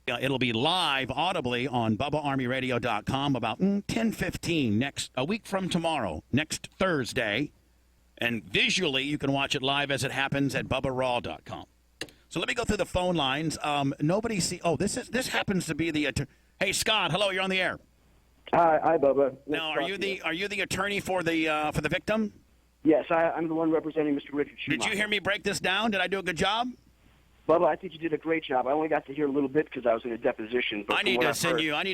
It'll be live audibly on BubbaArmyRadio.com about 10:15 a week from tomorrow, next Thursday. And visually, you can watch it live as it happens at BubbaRaw.com. So let me go through the phone lines. Nobody see. Oh, this happens to be the. Hey, Scott. Hello. You're on the air. Hi, Bubba. Now, are you the attorney for the victim? Yes, I'm the one representing Mr. Richard Schumacher. Did you hear me break this down? Did I do a good job? Bubba, I think you did a great job. I only got to hear a little bit because I was in a deposition. But I need to send you. I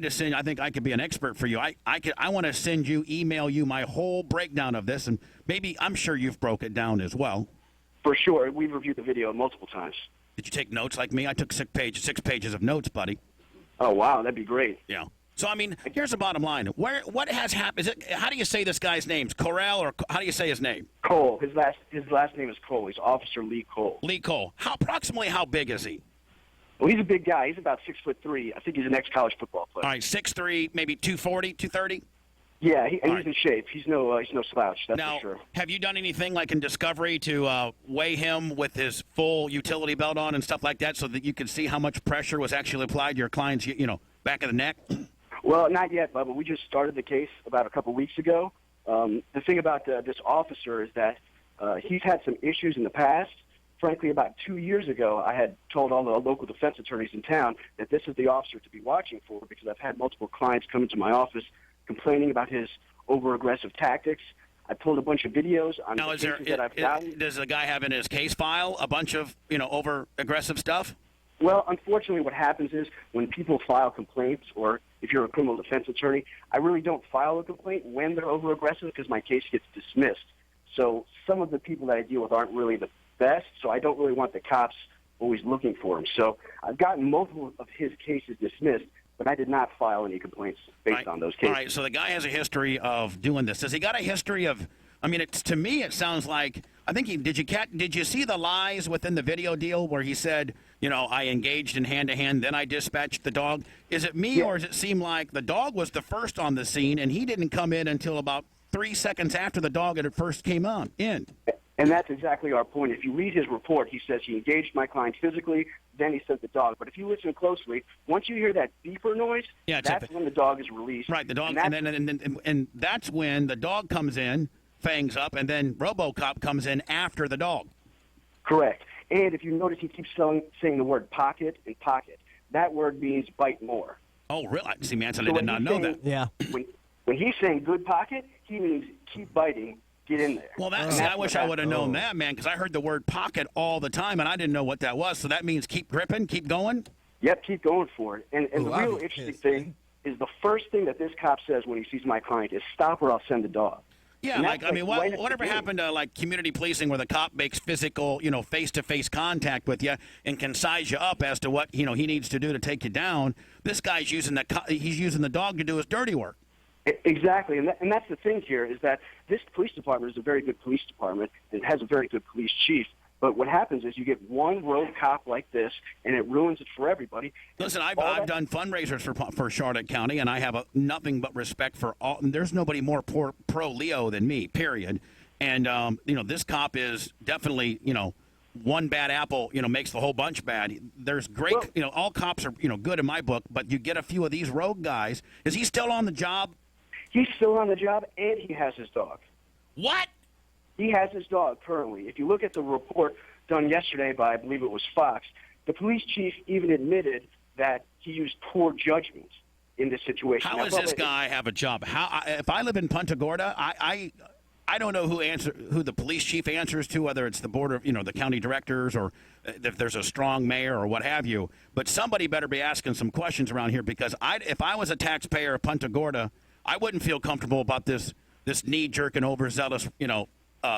think I could be an expert for you. I want to email you my whole breakdown of this, and maybe I'm sure you've broke it down as well. For sure, we've reviewed the video multiple times. Did you take notes like me? I took 6 pages of notes, buddy. Oh wow, that'd be great. Yeah. So I mean, here's the bottom line. What has happened? How do you say this guy's name? Corral, or how do you say his name? Cole. His last name is Cole. He's Officer Lee Cole. Lee Cole. Approximately how big is he? Well, he's a big guy. He's about 6'3". I think he's an ex-college football player. All right, 6'3", maybe 240, 230. Yeah, he's in shape. He's no slouch. That's now, for sure. Have you done anything like in Discovery to weigh him with his full utility belt on and stuff like that, so that you could see how much pressure was actually applied to your client's, back of the neck? Well, not yet, Bubba. We just started the case about a couple weeks ago. The thing about this officer is that he's had some issues in the past. Frankly, about 2 years ago, I had told all the local defense attorneys in town that this is the officer to be watching for, because I've had multiple clients come into my office complaining about his over-aggressive tactics. I pulled a bunch of videos on the cases that I've found. Does the guy have in his case file a bunch of, over-aggressive stuff? Well, unfortunately, what happens is when people file complaints, or if you're a criminal defense attorney, I really don't file a complaint when they're over-aggressive because my case gets dismissed. So some of the people that I deal with aren't really the best, so I don't really want the cops always looking for him. So I've gotten multiple of his cases dismissed, but I did not file any complaints based on those cases. All right, so the guy has a history of doing this. Has he got a history of, to me it sounds like, I think did you see the lies within the video deal where he said, I engaged in hand-to-hand, then I dispatched the dog? Is it me, or does it seem like the dog was the first on the scene and he didn't come in until about 3 seconds after the dog had first came in? And that's exactly our point. If you read his report, he says he engaged my client physically, then he sent the dog. But if you listen closely, once you hear that beeper noise, that's when the dog is released. Right, the dog, and that's when the dog comes in, fangs up, and then RoboCop comes in after the dog. Correct. And if you notice, he keeps saying the word pocket and pocket. That word means bite more. Oh, really? See, man, I did not know that. Yeah. When he's saying good pocket, he means keep biting. Get in there. Well, I wish I would have known that, man, because I heard the word pocket all the time, and I didn't know what that was. So that means keep gripping, keep going? Yep, keep going for it. And the real interesting thing is the first thing that this cop says when he sees my client is, stop or I'll send the dog. Yeah, whatever happened to, community policing where the cop makes physical, face-to-face contact with you and can size you up as to what, he needs to do to take you down? This guy's using the dog to do his dirty work. Exactly, and that's the thing here is that this police department is a very good police department. It has a very good police chief. But what happens is you get one rogue cop like this, and it ruins it for everybody. Listen, I've done fundraisers for Charlotte County, and I have nothing but respect for all. There's nobody more pro-Leo than me, period. And, this cop is definitely, one bad apple, makes the whole bunch bad. There's great, all cops are, good in my book, but you get a few of these rogue guys. Is he still on the job? He's still on the job, and he has his dog. What? He has his dog currently. If you look at the report done yesterday by, I believe it was Fox, the police chief even admitted that he used poor judgment in this situation. How does this guy have a job? If I live in Punta Gorda, I don't know who the police chief answers to, whether it's the board of, the county directors, or if there's a strong mayor or what have you. But somebody better be asking some questions around here, because if I was a taxpayer of Punta Gorda, I wouldn't feel comfortable about this knee-jerking, overzealous,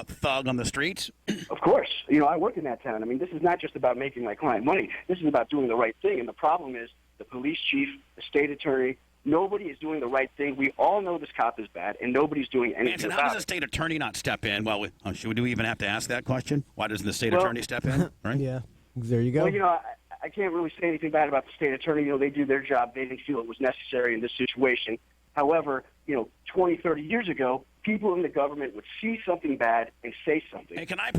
thug on the streets. Of course. I work in that town. I mean, this is not just about making my client money. This is about doing the right thing. And the problem is the police chief, the state attorney, nobody is doing the right thing. We all know this cop is bad, and nobody's doing anything about it. How does the state attorney not step in? Well, do we even have to ask that question? Why doesn't the state attorney step in? Right? Yeah. There you go. Well, I can't really say anything bad about the state attorney. They do their job. They didn't feel it was necessary in this situation. However, 20, 30 years ago, people in the government would see something bad and say something. Hey, can I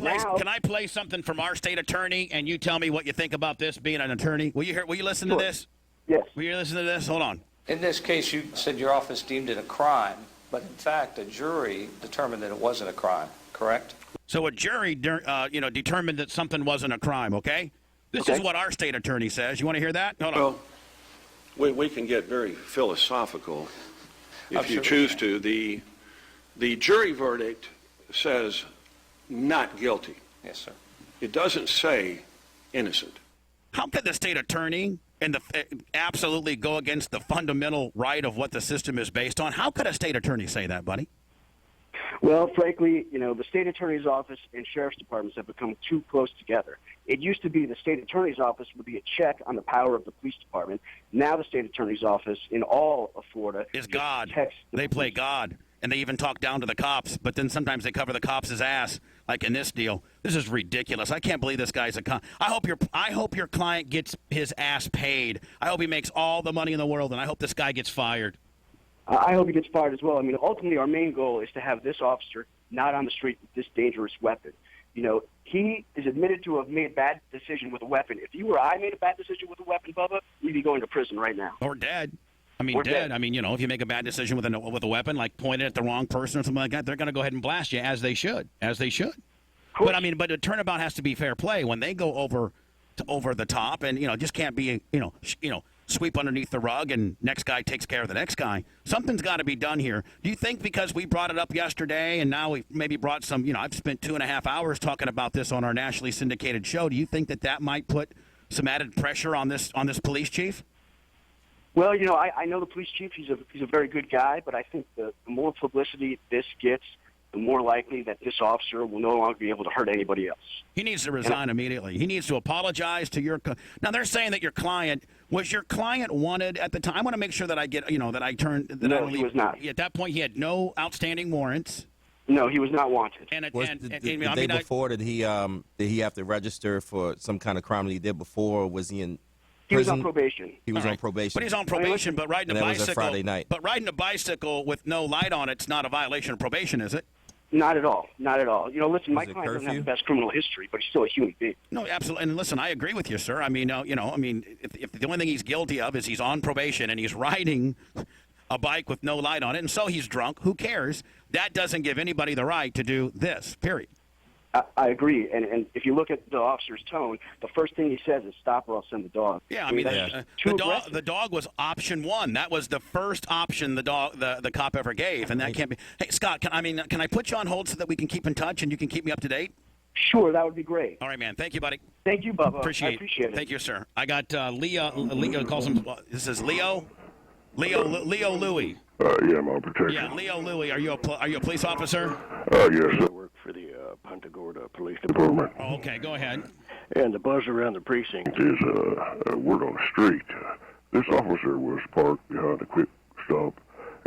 play something from our state attorney, and you tell me what you think about this being an attorney? Will you listen to this? Yes. Will you listen to this? Hold on. In this case, you said your office deemed it a crime, but in fact, a jury determined that it wasn't a crime, correct? So a jury, determined that something wasn't a crime, okay? This is what our state attorney says. You want to hear that? Hold on. Well, we can get very philosophical if you choose to. The jury verdict says not guilty. Yes, sir. It doesn't say innocent. How could the state attorney absolutely go against the fundamental right of what the system is based on? How could a state attorney say that, buddy? Well, frankly, the state attorney's office and sheriff's departments have become too close together. It used to be the state attorney's office would be a check on the power of the police department. Now the state attorney's office in all of Florida is God. They They play God, and they even talk down to the cops, but then sometimes they cover the cops' ass, like in this deal. This is ridiculous. I can't believe this guy's I hope your client gets his ass paid. I hope he makes all the money in the world, and I hope this guy gets fired. I hope he gets fired as well. I mean, ultimately, our main goal is to have this officer not on the street with this dangerous weapon. He is admitted to have made a bad decision with a weapon. If you or I made a bad decision with a weapon, Bubba, we'd be going to prison right now. Or dead. Or dead. I mean, if you make a bad decision with a weapon, like pointed at the wrong person or something like that, they're going to go ahead and blast you, as they should. But a turnabout has to be fair play. When they go over the top, and just can't be sweep underneath the rug and next guy takes care of the next guy. Something's got to be done here. Do you think because we brought it up yesterday and now we've maybe brought some, I've spent 2.5 hours talking about this on our nationally syndicated show. Do you think that might put some added pressure on this police chief? Well, I know the police chief. He's a very good guy, but I think the more publicity this gets, the more likely that this officer will no longer be able to hurt anybody else. He needs to resign immediately. He needs to apologize to your. Now they're saying that your client wanted at the time. I want to make sure that I get that I turn. That No, I he was not. At that point, he had no outstanding warrants. No, he was not wanted. The day before, did he have to register for some kind of crime that he did before? Or was he in? He was on probation. He was on probation. But he's on probation. But riding a bicycle. Was a Friday night. But riding a bicycle with no light on it's not a violation of probation, is it? Not at all. Not at all. Listen, my client doesn't have the best criminal history, but he's still a human being. No, absolutely. And listen, I agree with you, sir. I mean, if the only thing he's guilty of is he's on probation and he's riding a bike with no light on it, and so he's drunk, who cares? That doesn't give anybody the right to do this, period. I agree. And if you look at the officer's tone, the first thing he says is, "Stop or I'll send the dog." Yeah, the dog was option one. That was the first option the cop ever gave, and that can't be. Hey, Scott, can I put you on hold so that we can keep in touch and you can keep me up to date? Sure, that would be great. All right, man. Thank you, buddy. Thank you, Bubba. I appreciate it. Thank you, sir. I got Leo. Leo calls him. This is Leo. Leo Louie. Yeah, I'm on protection. Yeah, Leo Louie. Are you a police officer? Yes, I work for the PUNTA GORDA Police Department. Oh, okay, go ahead. And the buzz around the precinct is word on the street. This officer was parked behind a quick stop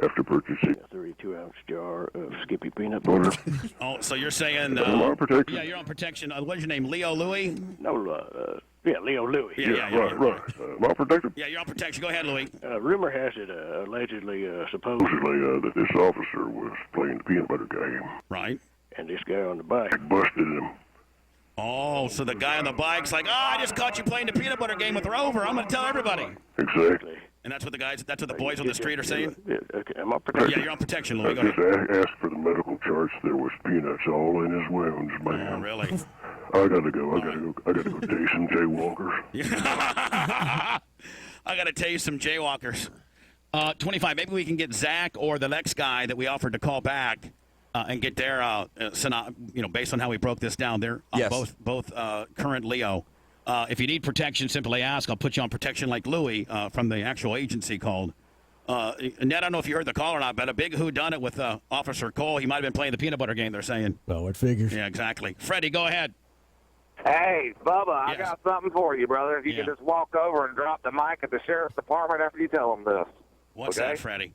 after purchasing a 32-ounce jar of Skippy peanut butter. Oh, so you're saying... I'm on protection. Yeah, you're on protection. What's your name, Leo Louie? No, yeah, Leo Louie. Yeah, right. I'm on protection. Yeah, you're on protection. Go ahead, Louie. Rumor has it, allegedly, supposedly, that this officer was playing the peanut butter game. Right. And this guy on the bike busted him. Oh, so the guy on the bike's like, I just caught you playing the peanut butter game with Rover. I'm going to tell everybody. Exactly. And that's what the boys on the street are saying? Yeah, okay, I'm on protection. Yeah, you're on protection, Louie. Go ahead. Asked for the medical charts. There was peanuts all in his wounds, man. Oh, really? I gotta go. I gotta go tase some jaywalkers. I gotta tase some jaywalkers. 25. Maybe we can get Zach or the next guy that we offered to call back and get their, based on how we broke this down. They're both current Leo. If you need protection, simply ask. I'll put you on protection like Louie from the actual agency called. Ned, I don't know if you heard the call or not, but a big whodunit with Officer Cole. He might have been playing the peanut butter game, they're saying. Oh, it figures. Yeah, exactly. Freddie, go ahead. Hey, Bubba, Yes. I got something for you, brother. If you Yeah. could just walk over and drop the mic at the sheriff's department after you tell them this. What's Okay? that, Freddie?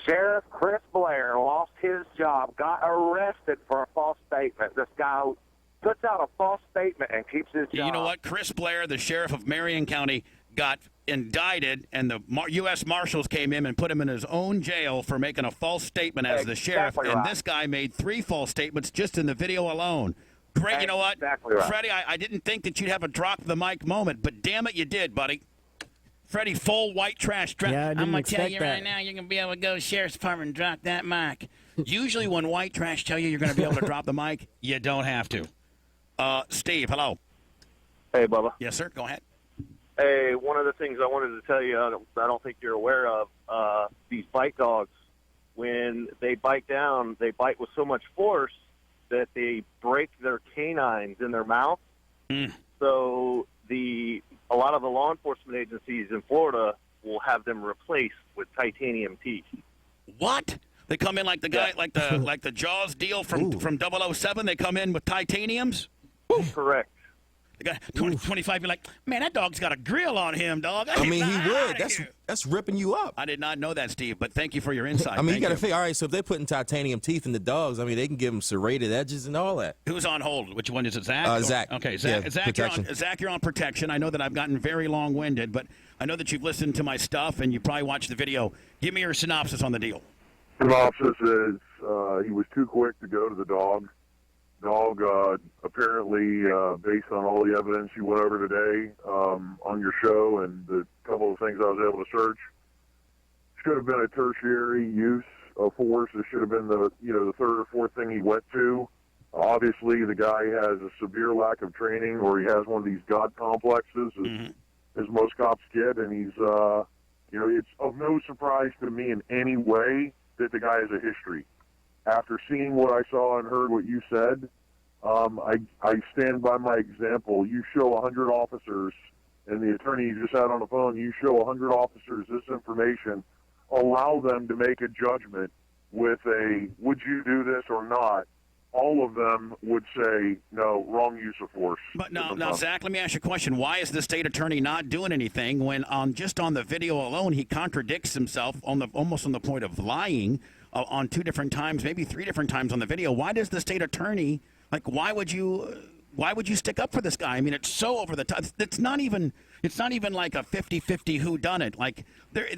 Sheriff Chris Blair lost his job, got arrested for a false statement. This guy puts out a false statement and keeps his job. You know what? Chris Blair, the sheriff of Marion County, got indicted, and the U.S. Marshals came in and put him in his own jail for making a false statement as the sheriff. Exactly And right. this guy made 3 false statements just in the video alone. Great, you know what? Exactly right. Freddie, I didn't think that you'd have a drop the mic moment, but damn it, you did, buddy. Freddie, full white trash. Yeah, I I'm didn't going to tell expect you that. right now, you're going to be able to go to Sheriff's Department and drop that mic. Usually when white trash tell you you're going to be able to drop the mic, you don't have to. Steve, hello. Hey, Bubba. Yes, sir. Go ahead. Hey, one of the things I wanted to tell you, I don't think you're aware of, these bite dogs, when they bite down, they bite with so much force that they break their canines in their mouth. So a lot of the law enforcement agencies in Florida will have them replaced with titanium teeth. What? They come in like the guy, like the Jaws deal from 007. They come in with titaniums. Correct. The guy 25. You're like, man, that dog's got a grill on him, dog. I mean, he would. That's ripping you up. I did not know that, Steve, but thank you for your insight. I mean, Thank you got to you. figure, all right, so if they're putting titanium teeth in the dogs, I mean, they can give them serrated edges and all that. Who's on hold? Which one is it, Zach? Zach. Okay, Zach, Yeah, Zach, you're on protection. I know that I've gotten very long-winded, but I know that you've listened to my stuff and you probably watched the video. Give me your synopsis on the deal. Synopsis is he was too quick to go to the dog. Dog, apparently, based on all the evidence you went over today on your show and the couple of things I was able to search, should have been a tertiary use of force. It should have been the third or fourth thing he went to. Obviously, the guy has a severe lack of training, or he has one of these god complexes, as most cops get, and he's, it's of no surprise to me in any way that the guy has a history. After seeing what I saw and heard what you said, I stand by my example. You show 100 officers, and the attorney you just had on the phone, you show 100 officers this information, allow them to make a judgment with a, would you do this or not? All of them would say, no, wrong use of force. But now, Zach, let me ask you a question. Why is the state attorney not doing anything when just on the video alone he contradicts himself almost on the point of lying on 2 different times, maybe 3 different times on the video? Why does the state attorney, why would you stick up for this guy? I mean, it's so over the top. It's not even like a 50-50 whodunit.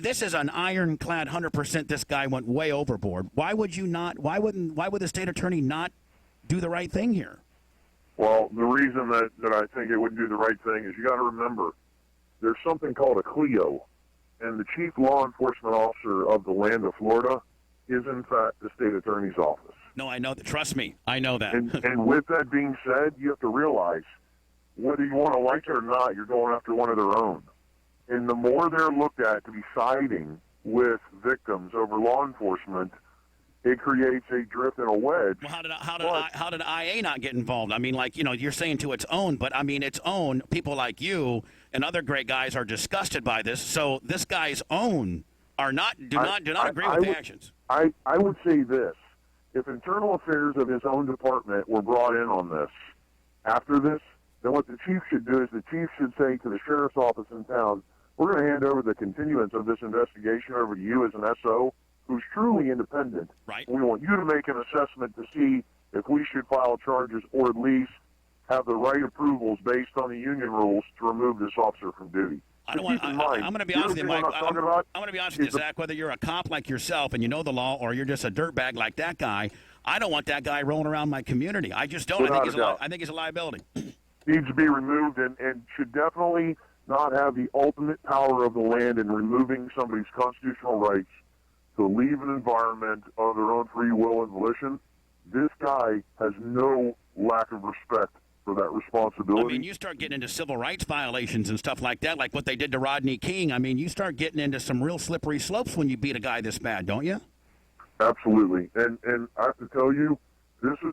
This is an ironclad 100%. This guy went way overboard. Why would the state attorney not do the right thing here? Well, the reason that I think it wouldn't do the right thing is you got to remember there's something called a CLEO, and the chief law enforcement officer of the land of Florida is, in fact, the state attorney's office. No, I know that. Trust me, I know that. And with that being said, you have to realize whether you want to like it or not, you're going after one of their own. And the more they're looked at to be siding with victims over law enforcement, it creates a drift and a wedge. Well, how did IA not get involved? I mean, you're saying to its own, but I mean, its own people like you and other great guys are disgusted by this. So this guy's own do not agree with the actions. I would say this: if internal affairs of his own department were brought in on this after this, then what the chief should do is the chief should say to the sheriff's office in town, we're going to hand over the continuance of this investigation over to you as an SO who's truly independent. Right. We want you to make an assessment to see if we should file charges or at least have the right approvals based on the union rules to remove this officer from duty. I'm going to be honest with you, Mike. I'm going to be honest with you, Zach. Whether you're a cop like yourself and you know the law, or you're just a dirtbag like that guy, I don't want that guy rolling around my community. I just don't. I think he's a liability. Needs to be removed and should definitely not have the ultimate power of the land in removing somebody's constitutional rights to leave an environment of their own free will and volition. This guy has no lack of respect for that responsibility. I mean, you start getting into civil rights violations and stuff like that, like what they did to Rodney King. I mean, you start getting into some real slippery slopes when you beat a guy this bad, don't you? Absolutely. And I have to tell you, this is